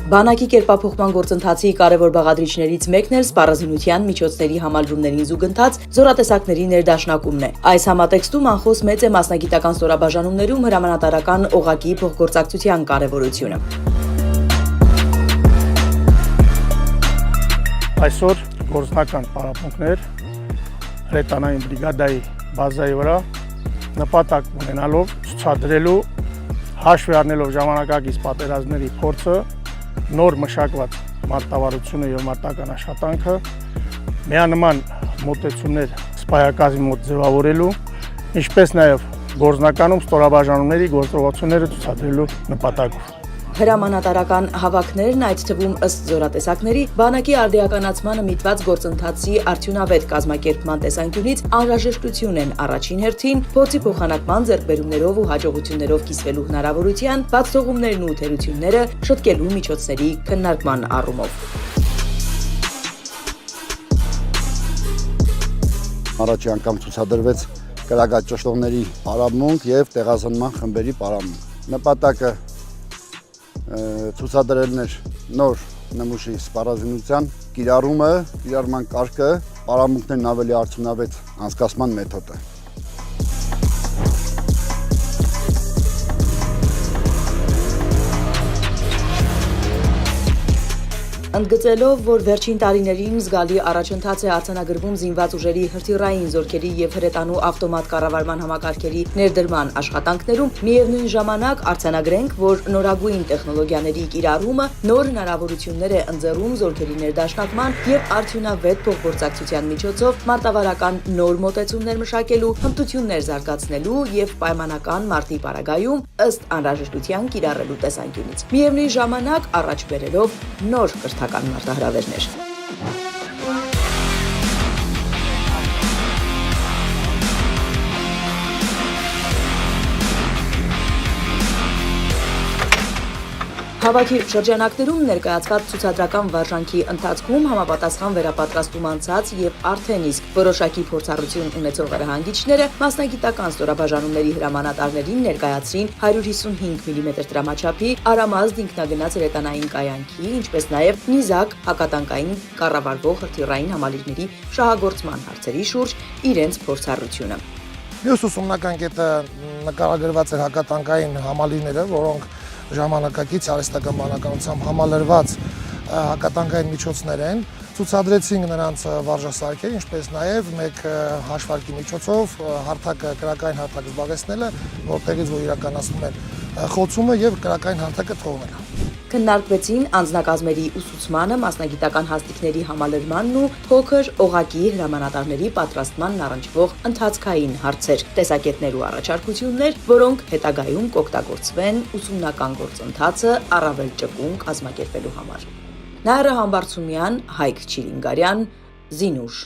Բանակի կերպափոխման գործընթացի կարևոր բաղադրիչներից մեկն էլ սպառազինության միջոցների համալրումներին զուգընթաց զորատեսակների ներդաշնակումն է։ Այս համատեքստում անխոս մեծ է մասնագիտական ստորաբաժանումներում հրամանատարական օղակի փոխգործակցության կարևորությունը։ Այսօր գործնական պարապմունքներ հրետանային բրիգադայի բազայի վրա նպատակ ունենալով ցուցադրելու հաշվի առնելով ժամանակակից պատերազմների փորձը նոր մշակված մարտավարությունը եւ մարտական աշխատանքը միանման մոտեցումներ սպայակազմի մոտ ձևավորելու, ինչպես նաեւ գործնականում ստորաբաժանումների գործողությունները ցուցադրելու նպատակով։ Հրամանատարական հավաքներն այդ թվում ըստ զորատեսակների բանակի արդիականացմանը միտված գործընթացի արդյունավետ կազմակերպման տեսանկյունից անհրաժեշտություն են առաջին հերթին փորձի փոխանակման ձեռքբերումներով ու հաջողություններով կիսվելու հնարավորության, բացթողումներն ու թերությունները շտկելու միջոցների քննարկման առումով։ Առաջի անգամ ցուցադրվեց կրակաճշտողների պարապմունք եւ տեղազանման խմբերի պարապմունք։ Նպատակը ցուցադրելն էր նոր նմուշի սպառազինության կիրառման կարգը, պարապմունքներն ավելի արդյունավետ անցկացման մեթոդը։ Ընդգծելով, որ վերջին տարիներին զգալի առաջընթաց է արձանագրվում զինված ուժերի հրթիռային զորքերի եւ հրետանու ավտոմատ կառավարման համակարգերի ներդրման աշխատանքներում, միևնույն ժամանակ արձանագրենք, որ նորագույն տեխնոլոգիաների կիրառումը նոր հնարավորություններ է ընձեռում զորքերի ներդաշնակման եւ արդյունավետ փոխգործակցության միջոցով մարտավարական նոր մոտեցումներ մշակելու, հմտություններ զարգացնելու եւ պայմանական մարտի պարագայում ըստ անհրաժեշտության կիրառելու տեսանկյունից։ Միևնույն ժամանակ առաջ բերելով նոր կրթական մարտահրավերներ։ Հավաքի շրջանակներում ներկայացված ցուցադրական վարժանքի ընթացքում համապատասխան վերապատրաստում անցած եւ արդեն իսկ որոշակի փորձառություն ունեցող հրահանգիչները մասնագիտական ստորաբաժանումների հրամանատարներին ներկայացրին 155 մմ դրամաչափի արամազդ ինքնագնաց հրետանային կայանքի, ինչպես նաեւ նիզակ հակատանկային կառավարվող հրթիռային համալիրների շահագործման հարցերի շուրջ իրենց փորձառությունը։ Մյուս ուսումնական կետը նկարագրված էր հակատանկային համալիրները, որոնք ժամանակակից արհեստական բանականությամբ համալրված հակատանկային միջոցներ են, ցուցադրեցինք նրանց վարժասարքեր, ինչպես նաև մեկ հաշվարկի միջոցով կրակային հարթակ զբաղեցնելը, որտեղից որ իրականացնում են խոցումը եւ կրակային հարթակը թողնելը։ Քննարկվեցին անձնակազմերի ուսուցմանը, մասնագիտական հաստիկների համալրմանն ու փոքր օղակի հրամանատարների պատրաստմանն առնչվող ընթացքային հարցեր, տեսակետներ ու առաջարկություններ, որոնք հետագայում կօգտագործվեն ուսումնական գործընթացը առավել ճկուն կազմակերպելու համար։ Նաիրա Համբարձումյան, Հայկ Չիլինգարյան, Զինուշ։